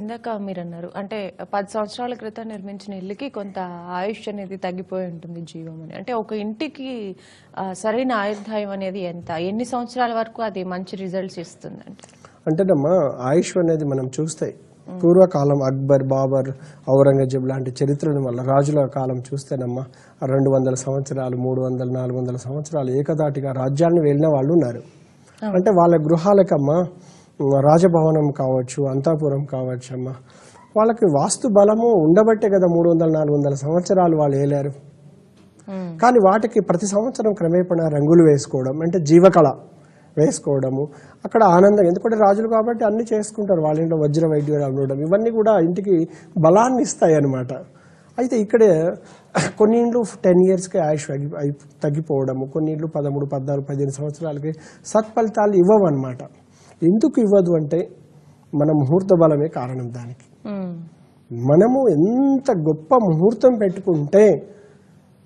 ఇందాక మీరన్నారు అంటే 10 సంవత్సరాల క్రితం నిర్మించిన ఇల్లుకి కొంత ఆయుష్ అనేది తగ్గిపోయి ఉంటుంది జీవం అని. అంటే ఒక ఇంటికి సరైన ఆయుర్దాయం అనేది ఎంత? ఎన్ని సంవత్సరాల వరకు అది మంచి రిజల్ట్స్ ఇస్తుందంటే? అంటేనమ్మా ఆయుష్ అనేది మనం చూస్తే పూర్వకాలం అక్బర్, బాబర్, ఔరంగజేబ్ లాంటి చరిత్రను వల్ల రాజుల కాలం చూస్తేనమ్మా 200 సంవత్సరాలు, 300, 400 సంవత్సరాలు ఏకదాటిగా రాజ్యాన్ని వెళ్ళిన వాళ్ళు ఉన్నారు. అంటే వాళ్ళ గృహాలకమ్మా రాజభవనం కావచ్చు, అంతాపురం కావచ్చు అమ్మా, వాళ్ళకి వాస్తు బలము ఉండబట్టే కదా 300, 400 సంవత్సరాలు వాళ్ళు ఏలారు. కానీ వాటికి ప్రతి సంవత్సరం క్రమేపణ రంగులు వేసుకోవడం అంటే జీవకళ వేసుకోవడము, అక్కడ ఆనందం. ఎందుకంటే రాజులు కాబట్టి అన్ని చేసుకుంటారు, వాళ్ళ ఇంట్లో వజ్ర వైద్యురాలు ఉండడం, ఇవన్నీ కూడా ఇంటికి బలాన్ని ఇస్తాయి అన్నమాట. అయితే ఇక్కడే కొన్ని ఇండ్లు 10 ఇయర్స్కి ఆయుష్ తగ్గిపోవడము, కొన్ని ఇండ్లు 13, 14, 15 సంవత్సరాలకి సత్ఫలితాలు ఇవ్వవు అనమాట. ఎందుకు ఇవ్వదు అంటే మన ముహూర్త బలమే కారణం దానికి. మనము ఎంత గొప్ప ముహూర్తం పెట్టుకుంటే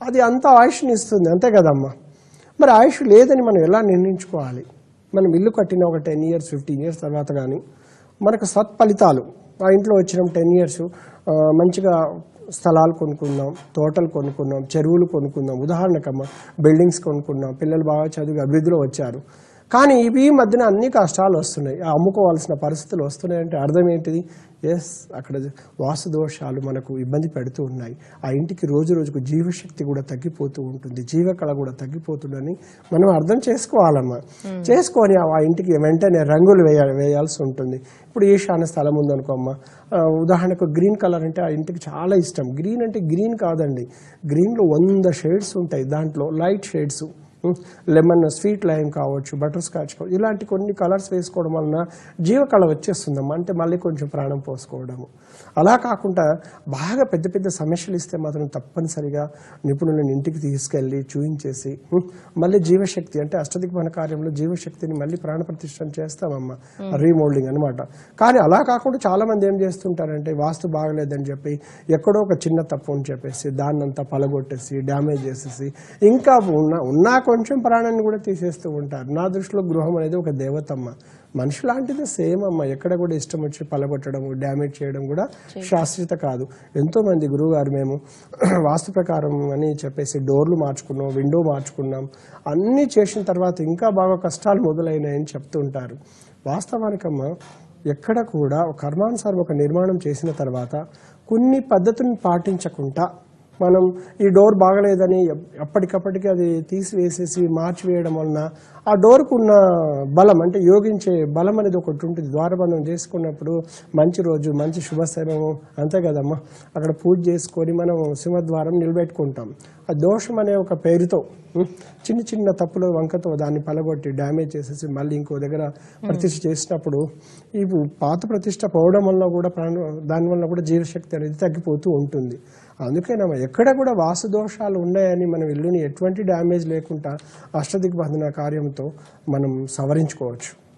అది అంత ఆయుష్ని ఇస్తుంది, అంతే కదమ్మా. మరి ఆయుష్ లేదని మనం ఎలా నిర్ణయించుకోవాలి? మనం ఇల్లు కట్టిన ఒక 10 ఇయర్స్ 15 ఇయర్స్ తర్వాత కానీ మనకు సత్ఫలితాలు, ఆ ఇంట్లో వచ్చిన 10 ఇయర్స్ మంచిగా స్థలాలు కొనుక్కున్నాం, తోటలు కొనుక్కున్నాం, చెరువులు కొనుక్కున్నాం, ఉదాహరణకమ్మా బిల్డింగ్స్ కొనుక్కున్నాం, పిల్లలు బాగా చదివి అభివృద్ధిలో వచ్చారు. కానీ ఈ మధ్యన అన్ని కష్టాలు వస్తున్నాయి, అమ్ముకోవాల్సిన పరిస్థితులు వస్తున్నాయంటే అర్థం ఏంటిది? ఎస్, అక్కడ వాస్తు దోషాలు మనకు ఇబ్బంది పెడుతూ ఉన్నాయి. ఆ ఇంటికి రోజు రోజుకు జీవశక్తి కూడా తగ్గిపోతూ ఉంటుంది, జీవకళ కూడా తగ్గిపోతుందని మనం అర్థం చేసుకోవాలమ్మా. చేసుకొని ఆ ఇంటికి వెంటనే రంగులు వేయాల్సి ఉంటుంది. ఇప్పుడు ఈశాన్య స్థలం ఉందనుకో అమ్మా, ఉదాహరణకు గ్రీన్ కలర్ అంటే ఆ ఇంటికి చాలా ఇష్టం. గ్రీన్ అంటే గ్రీన్ కాదండి, గ్రీన్లో 100 షేడ్స్ ఉంటాయి, దాంట్లో light shades, lemon, sweet lime కావచ్చు, బటర్ స్కాచ్ కావచ్చు, ఇలాంటి కొన్ని కలర్స్ వేసుకోవడం వలన జీవకళ వచ్చేస్తుందమ్మా. అంటే మళ్ళీ కొంచెం ప్రాణం పోసుకోవడము. అలా కాకుండా బాగా పెద్ద పెద్ద సమస్యలు ఇస్తే మాత్రం తప్పనిసరిగా నిపుణులను ఇంటికి తీసుకెళ్ళి చూయించేసి మళ్ళీ జీవశక్తి అంటే అష్టదిగ్భాన కార్యంలో జీవశక్తిని మళ్ళీ ప్రాణప్రతిష్ఠం చేస్తామమ్మా, రీమోల్డింగ్ అనమాట. కానీ అలా కాకుండా చాలా మంది ఏం చేస్తుంటారంటే వాస్తు బాగలేదని చెప్పి ఎక్కడో ఒక చిన్న తప్పు అని చెప్పేసి దాన్నంతా పలగొట్టేసి డ్యామేజ్ చేసేసి ఇంకా ఉన్నా కొంచెం ప్రాణాన్ని కూడా తీసేస్తూ ఉంటారు. నా దృష్టిలో గృహం అనేది ఒక దేవతమ్మ, మనిషి లాంటిది సేమ్ అమ్మ. ఎక్కడ కూడా ఇష్టం వచ్చి పలగొట్టడం, డ్యామేజ్ చేయడం కూడా శాశ్వత కాదు. ఎంతోమంది గురువుగారు మేము వాస్తు ప్రకారం అని చెప్పేసి డోర్లు మార్చుకున్నాం, విండో మార్చుకున్నాం, అన్నీ చేసిన తర్వాత ఇంకా బాగా కష్టాలు మొదలైనాయని చెప్తూ ఉంటారు. వాస్తవానికమ్మ ఎక్కడ కూడా కర్మానుసారం ఒక నిర్మాణం చేసిన తర్వాత కొన్ని పద్ధతులను పాటించకుండా మనం ఈ డోర్ బాగలేదని అప్పటికప్పటికి అది తీసివేసేసి మార్చివేయడం వలన ఆ డోర్కు ఉన్న బలం అంటే యోగించే బలం అనేది ఒకటి ఉంటుంది. ద్వారబంధం చేసుకున్నప్పుడు మంచి రోజు, మంచి శుభస్థలము, అంతే కదమ్మా, అక్కడ పూజ చేసుకొని మనం సింహద్వారం నిలబెట్టుకుంటాం. ఆ దోషం అనే ఒక పేరుతో చిన్న చిన్న తప్పుల వంకతో దాన్ని పలగొట్టి డ్యామేజ్ చేసేసి మళ్ళీ ఇంకో దగ్గర ప్రతిష్ఠ చేసినప్పుడు ఈ పాత ప్రతిష్ట పోవడం వల్ల కూడా దానివల్ల కూడా జీవశక్తి అనేది తగ్గిపోతూ ఉంటుంది. అందుకేనమ్మా ఎక్కడ కూడా వాస్తు దోషాలు ఉన్నాయని మనం ఇల్లుని ఎటువంటి డ్యామేజ్ లేకుండా అష్టదిగ్బంధన కార్యంతో మనం సవరించుకోవచ్చు.